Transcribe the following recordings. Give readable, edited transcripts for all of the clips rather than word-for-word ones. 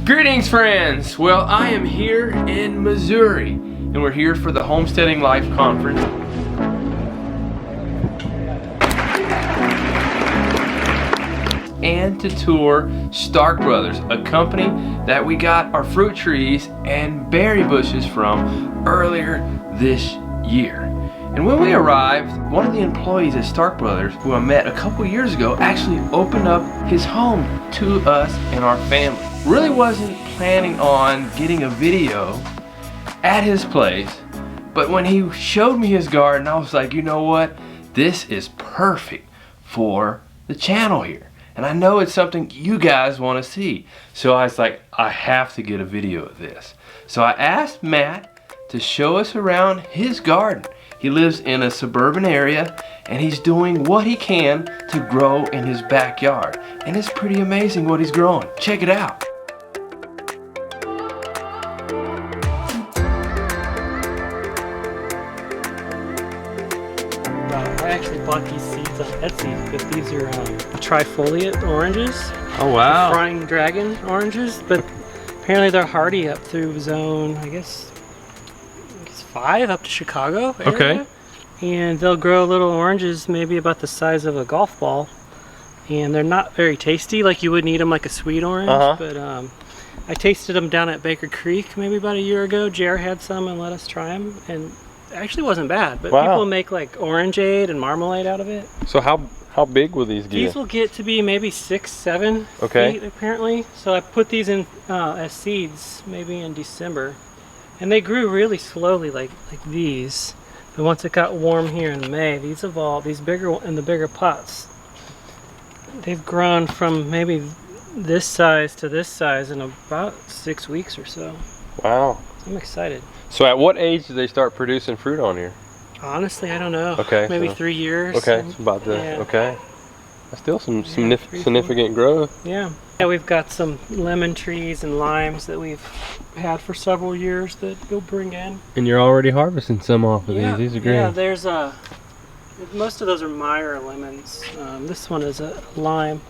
Greetings, friends! Well, I am here in Missouri, and we're here for the Homesteading Life Conference. And to tour Stark Brothers, a company that we got our fruit trees and berry bushes from earlier this year. And when we arrived, one of the employees at Stark Brothers, who I met a couple years ago, actually opened up his home to us and our family. Really wasn't planning on getting a video at his place, but when he showed me his garden, I was like, you know what? This is perfect for the channel here. And I know it's something you guys want to see. So I was like, I have to get a video of this. So I asked Matt to show us around his garden. He lives in a suburban area and he's doing what he can to grow in his backyard. And it's pretty amazing what he's growing. Check it out. I actually bought these seeds on Etsy because these are Trifoliate oranges. Oh wow. Frying dragon oranges, but apparently they're hardy up through zone, I guess 5 up to Chicago area. Okay. And they'll grow little oranges maybe about the size of a golf ball. And they're not very tasty, like you wouldn't eat them like a sweet orange. But I tasted them down at Baker Creek maybe about a year ago. JR had some and let us try them. And it actually wasn't bad, but people make like orangeade and marmalade out of it. So how big will these get? These will get to be maybe 6-7 feet apparently. So I put these in as seeds maybe in December, and they grew really slowly like these. But once it got warm here in May, these evolved. These bigger in the bigger pots, they've grown from maybe this size to this size in about 6 weeks or so. Wow. I'm excited. So at what age do they start producing fruit on here? Honestly, I don't know. Okay. Maybe 3 years. Okay, it's about the, okay. That's still some significant growth. Yeah. Yeah, we've got some lemon trees and limes that we've had for several years that we'll bring in. And you're already harvesting some off of these. These are great. Yeah, there's most of those are Meyer lemons. This one is a lime.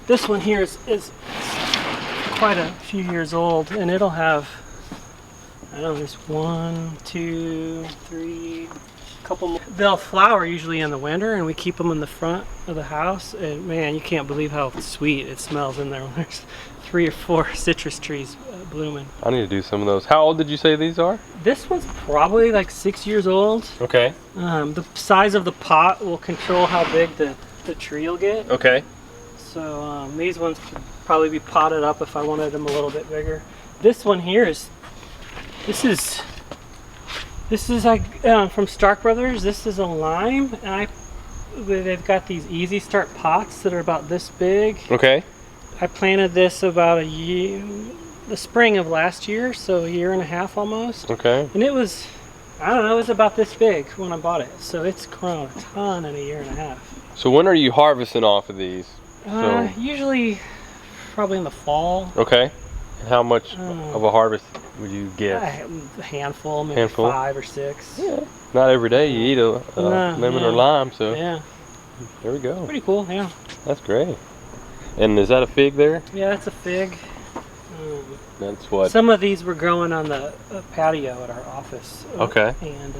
This one here is quite a few years old, and it'll have, I don't know, there's 1, 2, 3, couple more. They'll flower usually in the winter, and we keep them in the front of the house. And man, you can't believe how sweet it smells in there when there's 3 or 4 citrus trees blooming. I need to do some of those. How old did you say these are? This one's probably like 6 years old. Okay. The size of the pot will control how big the tree will get. Okay. So these ones could probably be potted up if I wanted them a little bit bigger. This one here is, this is like from Stark Brothers. This is a lime, and they've got these Easy Start pots that are about this big. Okay. I planted this about the spring of last year, so a year and a half almost. Okay. And it was, I don't know, it was about this big when I bought it. So it's grown a ton in a year and a half. So when are you harvesting off of these? Usually probably in the fall. Okay. And how much of a harvest would you get? A handful, maybe 5 or 6. Yeah. Not every day you eat a lemon or lime, so yeah. There we go. Pretty cool, yeah. That's great. And is that a fig there? Yeah, that's a fig. That's what? Some of these were growing on the patio at our office. Okay. And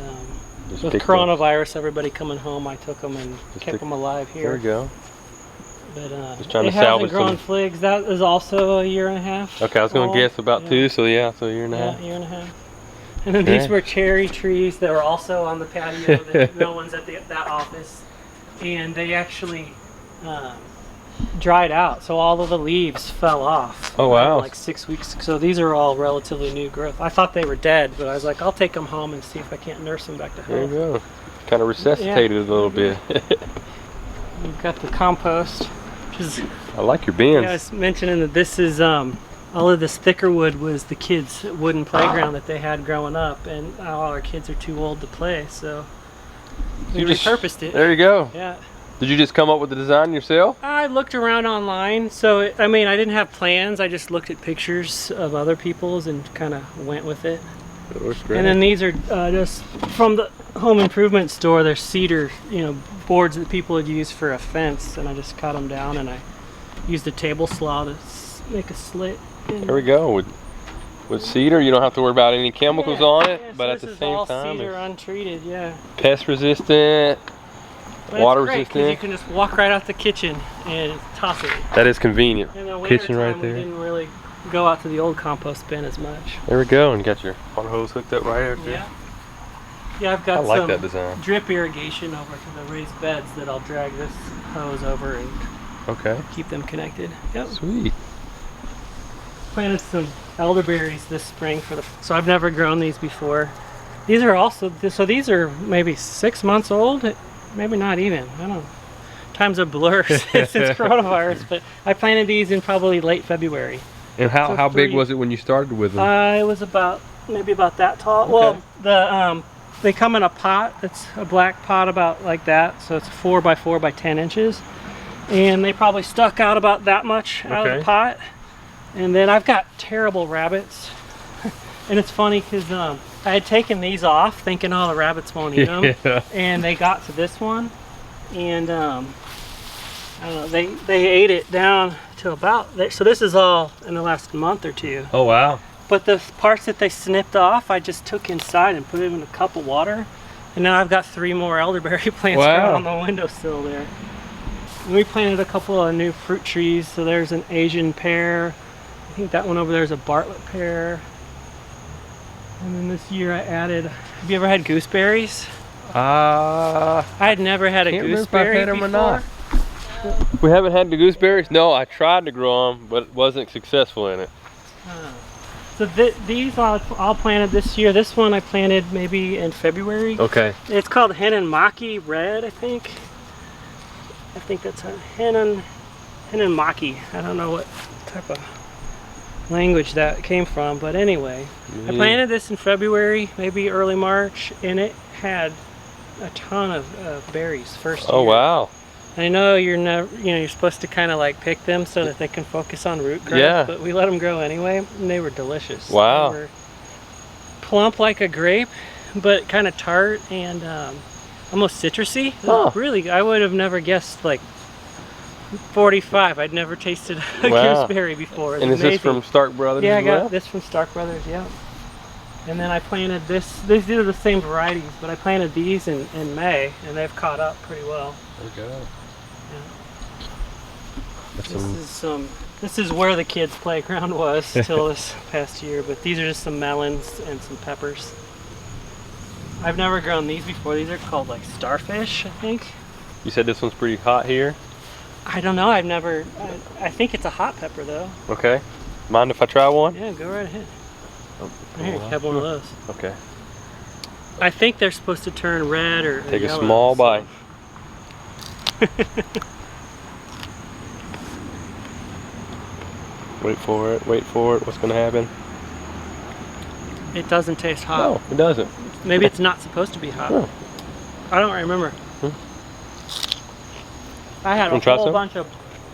with coronavirus, everybody coming home, I took them and kept them alive here. There we go. But just trying to hasn't salvage grown figs. That is also a year and a half. Okay, I was going to guess about 2, so yeah, so a year and a half. Yeah, year and a half. And then these were cherry trees that were also on the patio. That no one's at that office, and they actually dried out, so all of the leaves fell off. Oh wow! Like 6 weeks. So these are all relatively new growth. I thought they were dead, but I was like, I'll take them home and see if I can't nurse them back to health. There you go. Kind of resuscitated a little bit. We've got the compost, which is. I like your bins. I was mentioning that this is all of this thicker wood was the kids' wooden playground that they had growing up, and all our kids are too old to play, so we repurposed it. There you go. Yeah. Did you just come up with the design yourself? I looked around online, so I mean, I didn't have plans. I just looked at pictures of other people's and kind of went with it. That looks great. And then these are just from the home improvement store. They're cedar, boards that people would use for a fence, and I just cut them down and I used a table saw to make a slit. There we go. With cedar, you don't have to worry about any chemicals on it, but at the same time, cedar untreated, yeah. Pest resistant, But water it's great, 'cause resistant. you can just walk right out the kitchen and toss it. That is convenient. In the winter Kitchen time, right there. we didn't really go out to the old compost bin as much. There we go, and got your water hose hooked up right there. Yeah. Yeah, I've got I like some that design. drip irrigation over to the raised beds that I'll drag this hose over and Okay. keep them connected. Yep. Sweet. Planted some elderberries this spring so I've never grown these before. These are also, so these are maybe 6 months old, maybe not even, I don't know. Time's a blur since coronavirus, but I planted these in probably late February. And how big was it when you started with them? It was maybe about that tall. Okay. Well, they come in a pot. It's a black pot about like that, so it's 4 by 4 by 10 inches, and they probably stuck out about that much out of the pot. And then I've got terrible rabbits, and it's funny because I had taken these off thinking, oh, the rabbits won't eat them, and they got to this one, and I don't know, they ate it down to about there. So this is all in the last month or two. Oh wow. But the parts that they snipped off, I just took inside and put them in a cup of water, and now I've got 3 more elderberry plants growing on the windowsill there. And we planted a couple of new fruit trees. So there's an Asian pear. I think that one over there is a Bartlett pear. And then this year I added, have you ever had gooseberries? I had never had a gooseberry before. Or not. We haven't had the gooseberries? No, I tried to grow them, but wasn't successful in it. So these all planted this year. This one I planted maybe in February. Okay. It's called Hinnon-Maki Red, I think. I think that's a Hinnon-Maki. I don't know what type of language that came from, but anyway. I planted this in February, maybe early March, and it had a ton of berries first year. Oh wow. I know you're supposed to kind of like pick them so that they can focus on root growth, but we let them grow anyway, and they were delicious. Wow. They were plump like a grape, but kind of tart and almost citrusy. Really, I would have never guessed, like 45. I'd never tasted a gooseberry before. And is this from Stark Brothers? Yeah, I got this from Stark Brothers, yeah. And then I planted this. These are the same varieties, but I planted these in May, and they've caught up pretty well. Okay. This is where the kids' playground was till this past year, but these are just some melons and some peppers. I've never grown these before. These are called like starfish, I think. You said this one's pretty hot here? I don't know. I think it's a hot pepper though. Okay. Mind if I try one? Yeah, go right ahead. Oh, Here, have one of those. Okay. I think they're supposed to turn red or Take yellow, a small bite. Wait for it, wait for it. What's going to happen? It doesn't taste hot. No, it doesn't. Maybe it's not supposed to be hot. Oh. I don't remember. I had a whole bunch of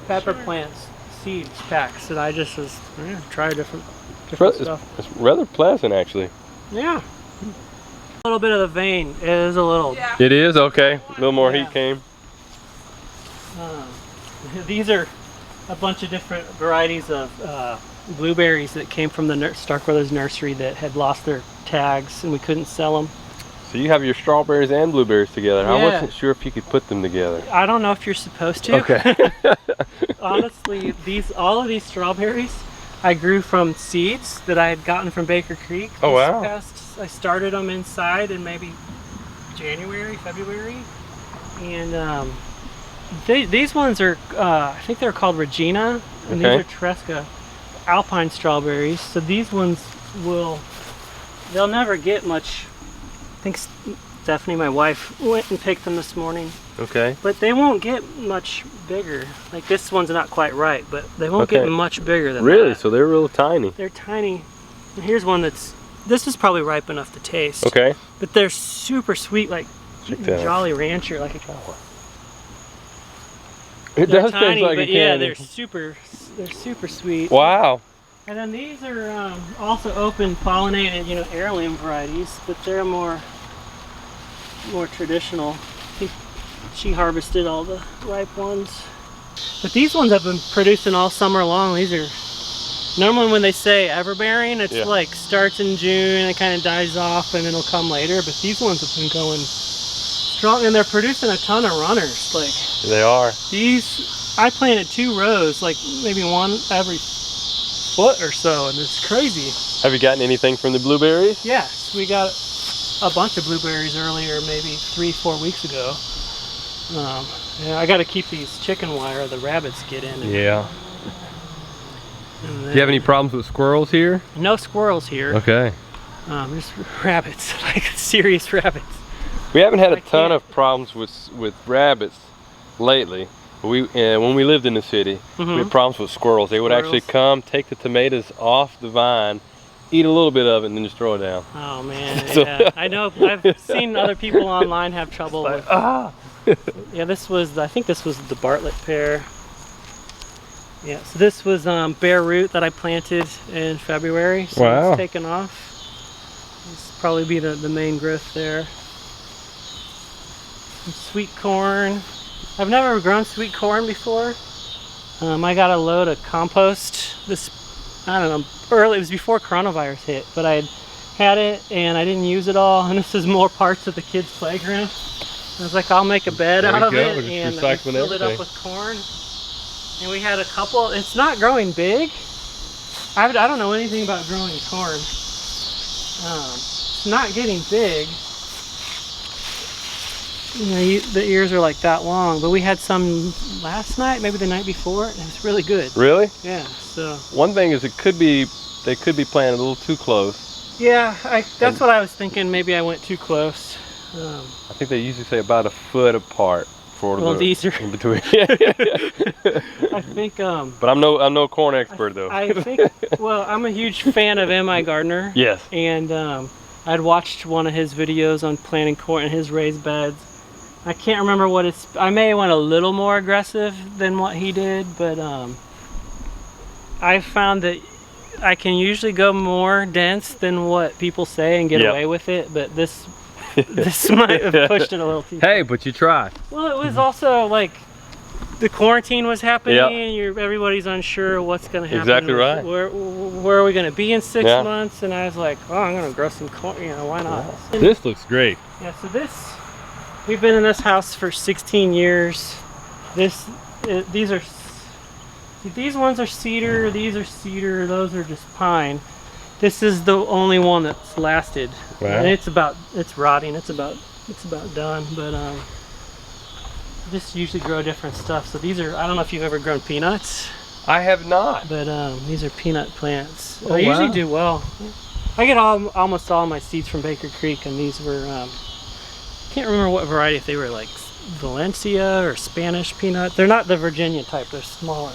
pepper plants, seeds packs, that I just was try different stuff. It's rather pleasant, actually. Yeah. A little bit of the vein. It is a little. Yeah. It is? Okay. A little more heat came. These are a bunch of different varieties of blueberries that came from the Stark Brothers nursery that had lost their tags and we couldn't sell them. So you have your strawberries and blueberries together. Yeah. I wasn't sure if you could put them together. I don't know if you're supposed to. Okay. Honestly, all of these strawberries I grew from seeds that I had gotten from Baker Creek. Oh wow. I started them inside in maybe January, February, and these ones are, I think they're called Regina, and these are Tresca Alpine strawberries. So these ones they'll never get much. I think Stephanie, my wife, went and picked them this morning. Okay. But they won't get much bigger. Like this one's not quite right, but they won't get much bigger than that. Really? So they're real tiny. They're tiny. And here's one this is probably ripe enough to taste. Okay. But they're super sweet, like Jolly Rancher, like a chocolate. It does tiny, taste like but a yeah, candy. they're super sweet. Wow. And then these are also open pollinated, heirloom varieties, but they're more traditional. I think she harvested all the ripe ones. But these ones have been producing all summer long. These are Normally when they say everbearing, it's Yeah. like starts in June and it kind of dies off and it'll come later. But these ones have been going strong and they're producing a ton of runners. Like They are. these, I planted 2 rows, like maybe one every foot or so, and it's crazy. Have you gotten anything from the blueberries? Yes, we got a bunch of blueberries earlier, maybe 3-4 weeks ago. Yeah, I got to keep these chicken wire, the rabbits get in. Yeah. And Do you have any problems with squirrels here? No squirrels here. Okay. Just rabbits, like serious rabbits. We haven't had a I ton can't- of problems with rabbits lately. When we lived in the city, we had problems with squirrels. They would actually come, take the tomatoes off the vine, eat a little bit of it, and then just throw it down. Oh man, So- yeah. I know. I've seen other people online have trouble with. Yeah, I think this was the Bartlett pear. Yeah, so this was bare root that I planted in February. So Wow. it's taken off. This will probably be the main growth there. Some sweet corn. I've never grown sweet corn before. I got a load of compost this, I don't know, early, it was before coronavirus hit, but I had it and I didn't use it all, and this is more parts of the kids' playground. I was like, I'll make a bed There out you of go, it, we're just and I recycling filled it up everything. with corn. And we had a couple, it's not growing big. I don't know anything about growing corn. It's not getting big. You know, the ears are like that long, but we had some last night, maybe the night before, and it was really good. Really? Yeah, so. One thing is they could be planted a little too close. Yeah, that's what I was thinking. Maybe I went too close. I think they usually say about a foot apart for Well, these are. in between. I think. But I'm no corn expert though. I think. Well, I'm a huge fan of M.I. Gardner. Yes. And I'd watched one of his videos on planting corn in his raised beds. I can't remember what it's. I may have went a little more aggressive than what he did, but I found that I can usually go more dense than what people say and get Yep. away with it. But this might have pushed it a little too far. Hey, but you tried. Well, it was also like the quarantine was happening, Yep. and everybody's unsure what's going to happen. Exactly right. Where are we going to be in 6 Yeah. months? And I was like, oh, I'm going to grow some corn. You know, why not? This looks great. Yeah. So we've been in this house for 16 years. These ones are cedar. These are cedar. Those are just pine. This is the only one that's lasted. Wow. And it's rotting. It's about done. But just usually grow different stuff. So these are, I don't know if you've ever grown peanuts, I have not. but these are peanut plants. Oh, They usually wow. do well. I get almost all my seeds from Baker Creek, and these were, can't remember what variety, if they were like Valencia or Spanish peanut. They're not the Virginia type, they're smaller.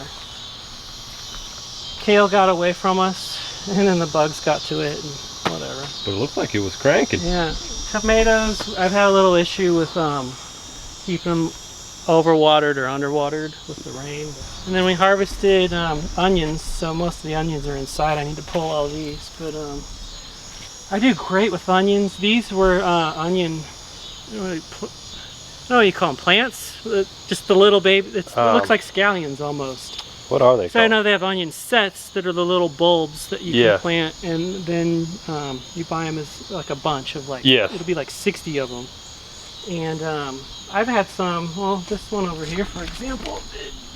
Kale got away from us, and then the bugs got to it, and whatever. But it looked like it was cranking. Yeah, tomatoes, I've had a little issue with keeping them overwatered or underwatered with the rain. And then we harvested onions, so most of the onions are inside. I need to pull all these, but I do great with onions. These were onion, I don't know what you call them, plants? Just the little baby, it looks like scallions almost. What are they So I called? know they have onion sets that are the little bulbs that you Yeah. can plant, and then you buy them as like a bunch of like, Yes. it'll be like 60 of them. And I've had some, well, this one over here, for example,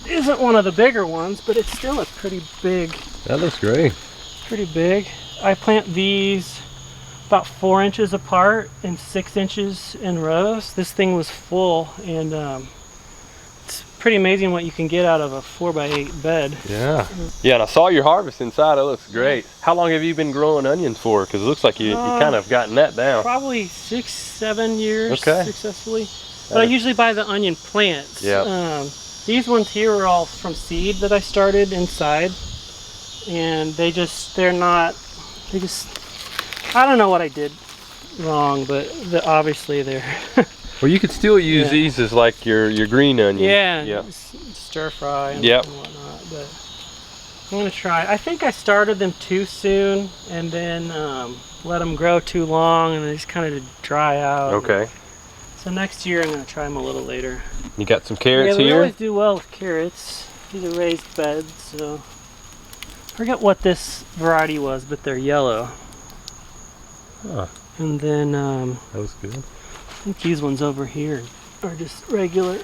it isn't one of the bigger ones, but it's still a pretty big, That looks great. pretty big. I plant these about 4 inches apart and 6 inches in rows. This thing was full, and it's pretty amazing what you can get out of a 4x8 bed. Yeah. Yeah, and I saw your harvest inside. It looks great. How long have you been growing onions for? Because it looks like you kind of gotten that down. Probably 6-7 years Okay. successfully. But I usually buy the onion plants. Yeah. These ones here are all from seed that I started inside, and I don't know what I did wrong, but obviously they're Well, you could still use Yeah. these as like your green onion. yeah, stir fry and, Yep. and whatnot. But I'm gonna try. I think I started them too soon, and then let them grow too long, and they just kind of dry out. Okay. So next year I'm gonna try them a little later. You got some carrots yeah, we here? always do well with carrots. These are raised beds, so forget what this variety was, but they're yellow. Huh. And then That was good. I think these ones over here are just regular.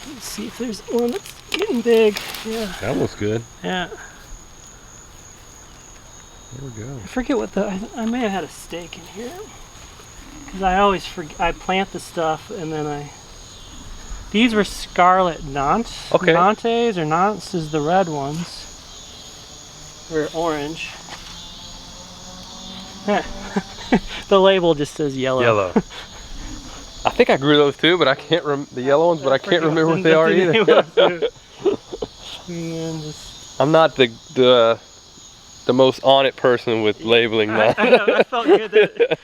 Let's see if there's one that's getting big. Yeah. That looks good. Yeah. There we go. I forget what I may have had a steak in here. Because I always forget, I plant the stuff and then these were scarlet Nantes. Okay. Nantes or Nantes is the red ones. Or orange. The label just says yellow. Yellow. I think I grew those too, but I can't the yellow ones, but I can't remember what they are either. I'm not the most on it person with labeling that. I know, I felt good that,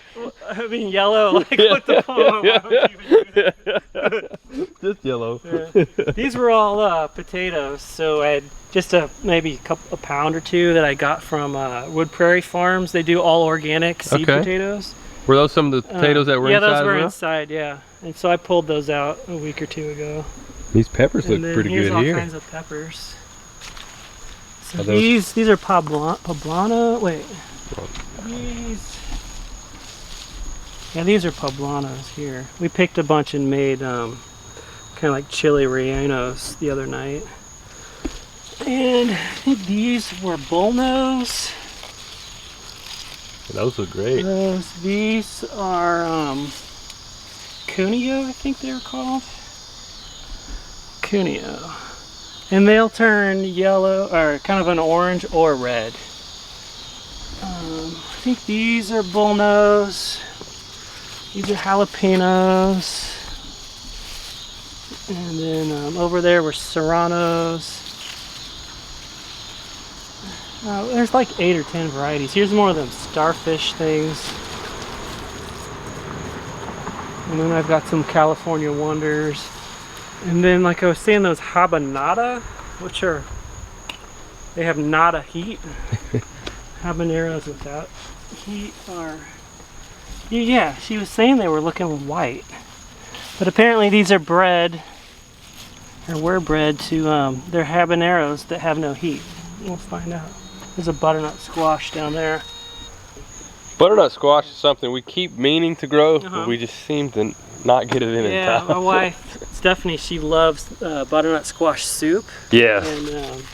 I mean, yellow, like, what the fuck? Why would you even do that? Just yellow. Yeah. These were all potatoes, so I had just maybe a pound or two that I got from Wood Prairie Farms. They do all organic seed potatoes. Were those some of the potatoes that were inside? Yeah, those were inside, yeah. And so I pulled those out a week or two ago. These peppers look pretty good here. Here's all kinds of peppers. So these are poblano. Wait, these are poblanos here. We picked a bunch and made kind of like chili rellenos the other night. And I think these were bullnose. Those look great. These are Cuneo, I think they're called. Cuneo. And they'll turn yellow, or kind of an orange or red. I think these are bullnose. These are jalapenos. And then over there were serranos. There's like 8 or 10 varieties. Here's more of them starfish things. And then I've got some California Wonders. And then, like I was saying, those habanada, which they have nada heat. Habaneros without heat are, yeah, she was saying they were looking white. But apparently these are bred, or were bred to, they're habaneros that have no heat. We'll find out. There's a butternut squash down there. Butternut squash is something we keep meaning to grow, but we just seem to not get it in time. Yeah, my wife, Stephanie, she loves butternut squash soup. Yeah. And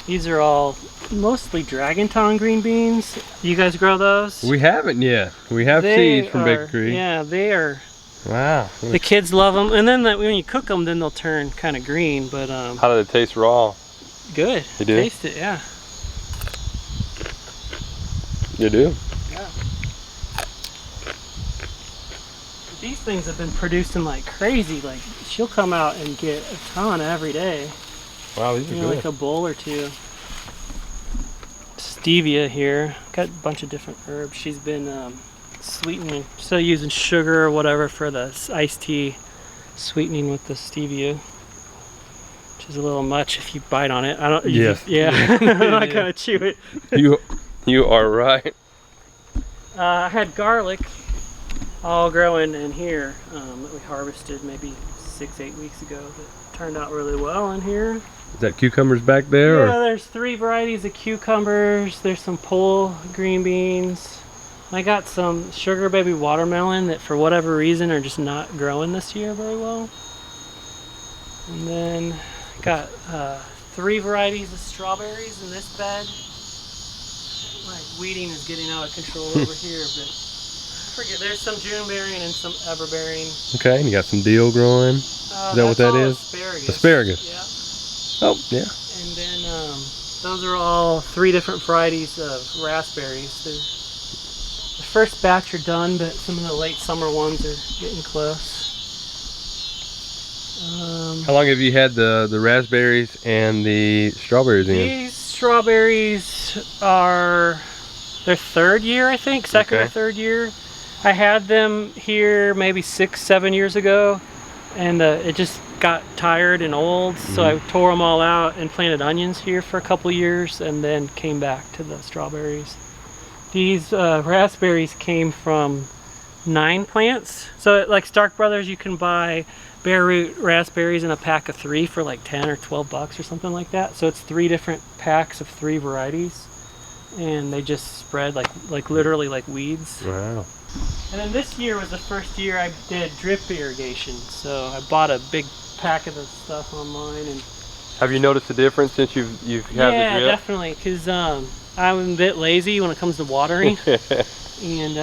these are all mostly Dragon Tongue green beans. You guys grow those? We haven't yet. We have seeds from Baker Creek. Yeah, they are. Wow. The kids love them. And then when you cook them, then they'll turn kind of green. But how do they taste raw? Good. You do? Taste it, yeah. You do? Yeah. These things have been producing like crazy. Like, she'll come out and get a ton every day. Wow, these are good. Like a bowl or two. Stevia here. Got a bunch of different herbs. She's been sweetening. Still using sugar or whatever for the iced tea. Sweetening with the stevia. Which is a little much if you bite on it. I don't. Yes. Yeah. I'm not gonna chew it. You are right. I had garlic all growing in here that we harvested maybe 6-8 weeks ago. That turned out really well in here. Is that cucumbers back there? Yeah, or? there's 3 varieties of cucumbers. There's some pole green beans. I got some sugar baby watermelon that for whatever reason are just not growing this year very well. And then I got 3 varieties of strawberries in this bed. My weeding is getting out of control over here, but I forget. There's some Juneberrying and some Everberrying. Okay, and you got some deal growing. Is that what that is? Asparagus. Asparagus. Yeah. Oh, yeah. And then those are all 3 different varieties of raspberries. The first batch are done, but some of the late summer ones are getting close. How long have you had the raspberries and the strawberries in? These strawberries are their 3rd year, I think, 2nd or 3rd year. I had them here maybe 6-7 years ago, and it just got tired and old, so I tore them all out and planted onions here for a couple years, and then came back to the strawberries. These raspberries came from 9 plants. So like Stark Brothers, you can buy bare root raspberries in a pack of 3 for like 10 or 12 bucks or something like that. So it's 3 different packs of 3 varieties, and they just spread like literally like weeds. Wow. And then this year was the first year I did drip irrigation. So I bought a big pack of the stuff online. And Have you noticed a difference since you've had the drip? Yeah, definitely, because I'm a bit lazy when it comes to watering. And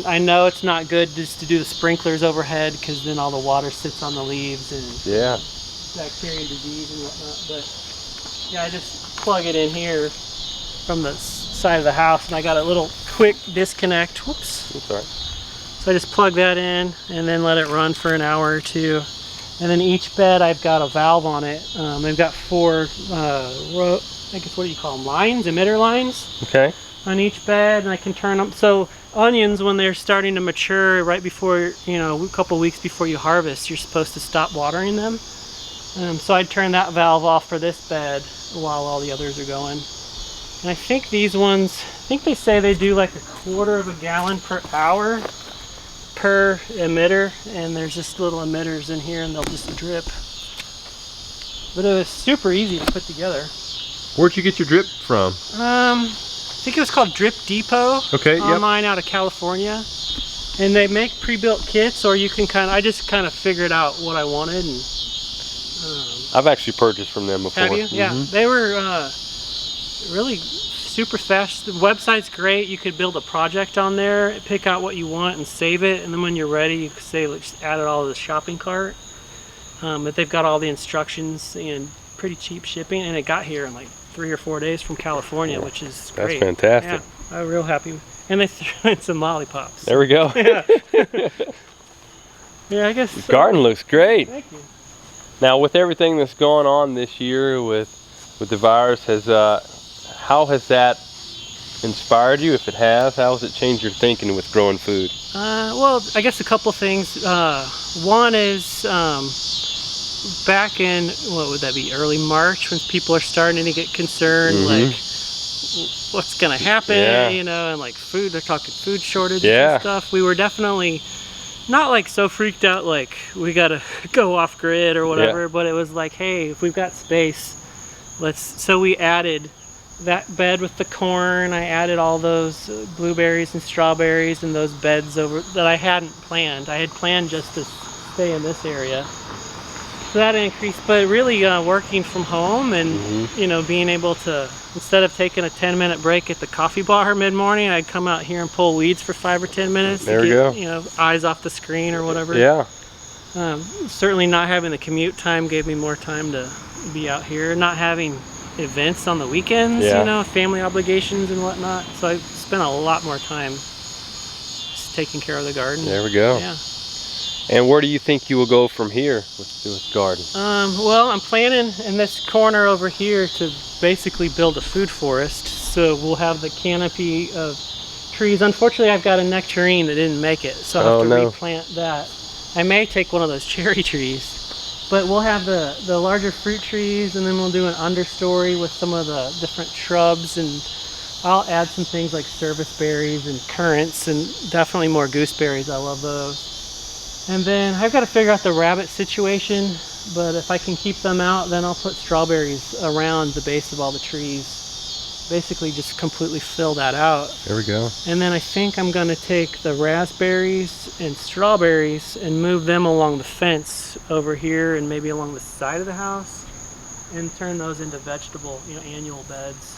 I know it's not good just to do the sprinklers overhead, because then all the water sits on the leaves and Yeah. bacteria and disease and whatnot. But yeah, I just plug it in here from the side of the house, and I got a little quick disconnect. Whoops. That's all right. So I just plug that in and then let it run for an hour or two. And then each bed I've got a valve on it. They've got 4 I guess, what do you call them? Lines, emitter lines. Okay. On each bed, and I can turn them. So onions, when they're starting to mature, right before, you know, a couple weeks before you harvest, you're supposed to stop watering them. So I'd turn that valve off for this bed while all the others are going. And I think these ones, I think they say they do like 1/4 of a gallon per hour per emitter, and there's just little emitters in here, and they'll just drip. But it was super easy to put together. Where'd you get your drip from? I think it was called Drip Depot. Okay, yep. Online out of California. And they make pre-built kits, or you can I just kind of figured out what I wanted. And I've actually purchased from them before. have you? Yeah, they were really super fast. The website's great. You could build a project on there, pick out what you want and save it, and then when you're ready, you could say, just add it all to the shopping cart. But they've got all the instructions and pretty cheap shipping, and it got here in like 3 or 4 days from California, which is great. That's fantastic. Yeah, I'm real happy. And they threw in some lollipops. There we go. Yeah. Yeah, I guess. The garden looks great. Thank you. Now, with everything that's going on this year with the virus, how has that inspired you? If it has, how has it changed your thinking with growing food? Well, I guess a couple things. One is back in, what would that be, early March, when people are starting to get concerned, like what's gonna happen, you know, and like food, they're talking food shortages and stuff. We were definitely not like so freaked out like we gotta go off grid or whatever, but it was like, hey, if we've got space, so we added that bed with the corn. I added all those blueberries and strawberries and those beds over that I hadn't planned. I had planned just to stay in this area. So that increased, but really working from home and you know, being able to, instead of taking a 10-minute break at the coffee bar mid-morning, I'd come out here and pull weeds for 5 or 10 minutes there to we get, go. you know, eyes off the screen or whatever. Yeah. Certainly not having the commute time gave me more time to be out here, not having events on the weekends, you know, family obligations and whatnot. So I spent a lot more time just taking care of the garden. There we go. Yeah. And where do you think you will go from here with garden? Well, I'm planning in this corner over here to basically build a food forest. So we'll have the canopy of trees. Unfortunately, I've got a nectarine that didn't make it, so I'll have to replant that. I may take one of those cherry trees, but we'll have the larger fruit trees, and then we'll do an understory with some of the different shrubs, and I'll add some things like service berries and currants, and definitely more gooseberries. I love those. And then I've got to figure out the rabbit situation, but if I can keep them out, then I'll put strawberries around the base of all the trees. Basically just completely fill that out. There we go. And then I think I'm going to take the raspberries and strawberries and move them along the fence over here and maybe along the side of the house and turn those into vegetable, you know, annual beds.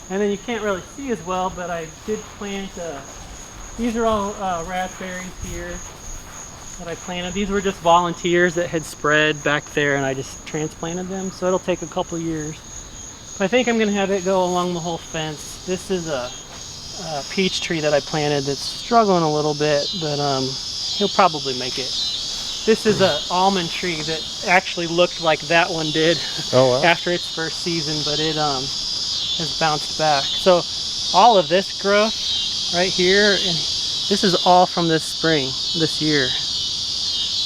And then you can't really see as well, but I did plant, these are all raspberries here that I planted. These were just volunteers that had spread back there, and I just transplanted them, so it'll take a couple years. But I think I'm going to have it go along the whole fence. This is a peach tree that I planted that's struggling a little bit, but he'll probably make it. This is an almond tree that actually looked like that one did after its first season, but it has bounced back. So all of this growth right here, and this is all from this spring, this year.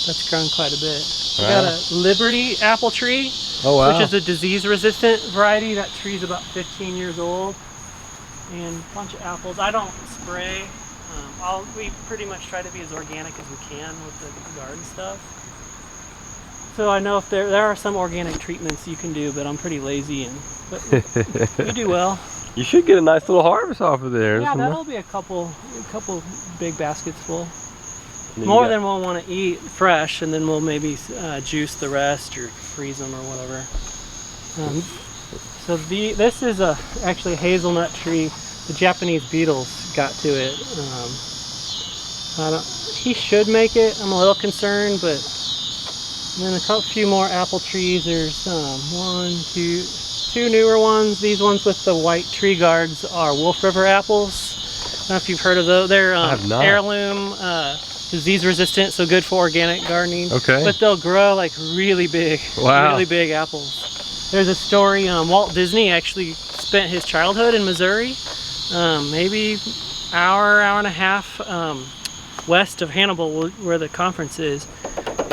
That's grown quite a bit. We got a Liberty apple tree, which is a disease-resistant variety. That tree's about 15 years old, and a bunch of apples. I don't spray. We pretty much try to be as organic as we can with the garden stuff. So I know if there are some organic treatments you can do, but I'm pretty lazy, but you do well. You should get a nice little harvest off of there. Yeah, that'll be a couple big baskets full. And then More than we'll want to eat fresh, and then we'll maybe juice the rest or freeze them or whatever. So this is actually a hazelnut tree. The Japanese beetles got to it. He should make it. I'm a little concerned, but then a few more apple trees. There's two newer ones. These ones with the white tree guards are Wolf River apples. I don't know if you've heard of those. They're heirloom, disease resistant, so good for organic gardening. Okay. But they'll grow like really big, really big apples. There's a story, Walt Disney actually spent his childhood in Missouri, maybe hour and a half west of Hannibal, where the conference is,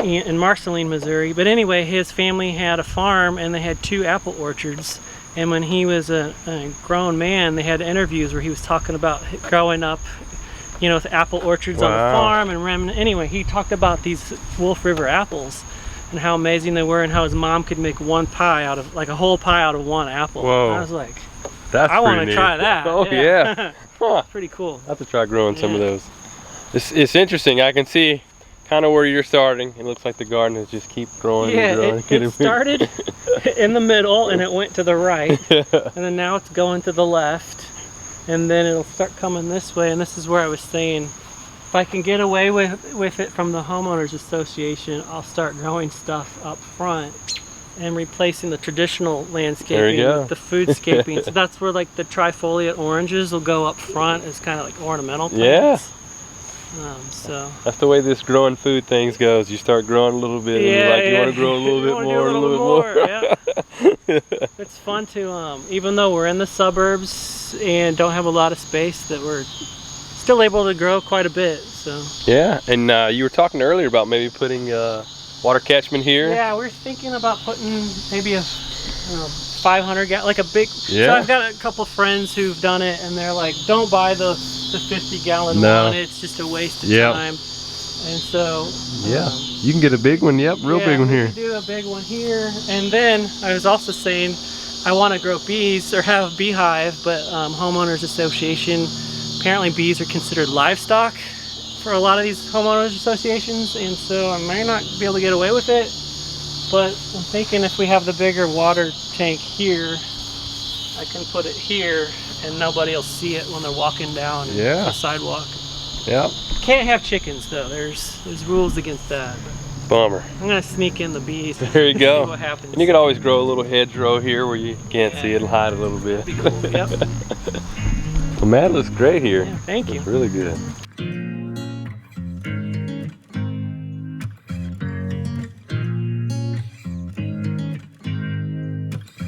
in Marceline, Missouri. But anyway, his family had a farm and they had 2 apple orchards. And when he was a grown man, they had interviews where he was talking about growing up, with apple orchards on the farm and anyway, he talked about these Wolf River apples and how amazing they were and how his mom could make one pie out of, like a whole pie out of one apple. Whoa. I was like, I want to try that. Oh yeah. Huh. Pretty cool. I have to try growing some of those. It's interesting. I can see kind of where you're starting. It looks like the garden has just keep growing and growing. It started in the middle and it went to the right. And then now it's going to the left. And then it'll start coming this way. And this is where I was saying, if I can get away with it from the homeowners association, I'll start growing stuff up front and replacing the traditional landscaping with the foodscaping. So that's where like the trifoliate oranges will go up front as kind of like ornamental plants. Yeah. So that's the way this growing food things goes. You start growing a little bit, and you're like, you want to grow a little bit more, a little bit more. It's fun to, even though we're in the suburbs and don't have a lot of space, that we're still able to grow quite a bit. So yeah, and you were talking earlier about maybe putting water catchment here. Yeah, we're thinking about putting maybe a 500 gallon, like a big. Yeah. So I've got a couple friends who've done it, and they're like, "Don't buy the 50-gallon one. It's just a waste of time." And so you can get a big one. Yep, real big one here. We can do a big one here, and then I was also saying I want to grow bees or have a beehive, but homeowners association, apparently bees are considered livestock for a lot of these homeowners associations, and so I might not be able to get away with it. But I'm thinking if we have the bigger water tank here, I can put it here and nobody will see it when they're walking down the sidewalk. Yeah. Can't have chickens though. There's rules against that. Bummer. I'm gonna sneak in the bees. There you go. See what happens. And you could always grow a little hedgerow here where you can't see it. It'll hide a little bit. That'd be cool. Yep. Well, Matt, looks great here. Yeah, thank you. Looks really good.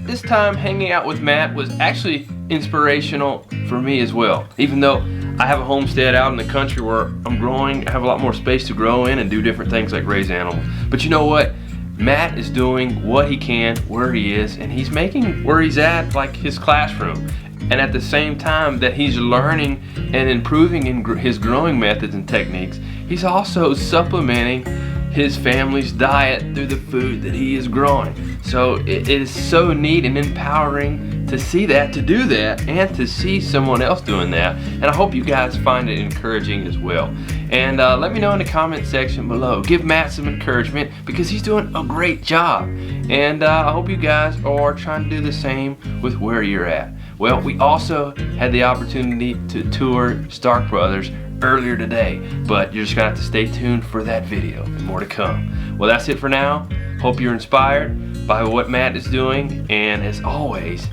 This time hanging out with Matt was actually inspirational for me as well. Even though I have a homestead out in the country where I'm growing, I have a lot more space to grow in and do different things like raise animals. But you know what? Matt is doing what he can where he is, and he's making where he's at like his classroom. And at the same time that he's learning and improving in his growing methods and techniques, he's also supplementing his family's diet through the food that he is growing. So it is so neat and empowering to see that, to do that, and to see someone else doing that. And I hope you guys find it encouraging as well. And let me know in the comment section below. Give Matt some encouragement because he's doing a great job. And I hope you guys are trying to do the same with where you're at. Well, we also had the opportunity to tour Stark Brothers earlier today, but you're just gonna have to stay tuned for that video and more to come. Well, that's it for now. Hope you're inspired by what Matt is doing, and as always,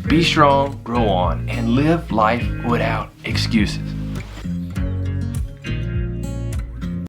be strong, grow on, and live life without excuses.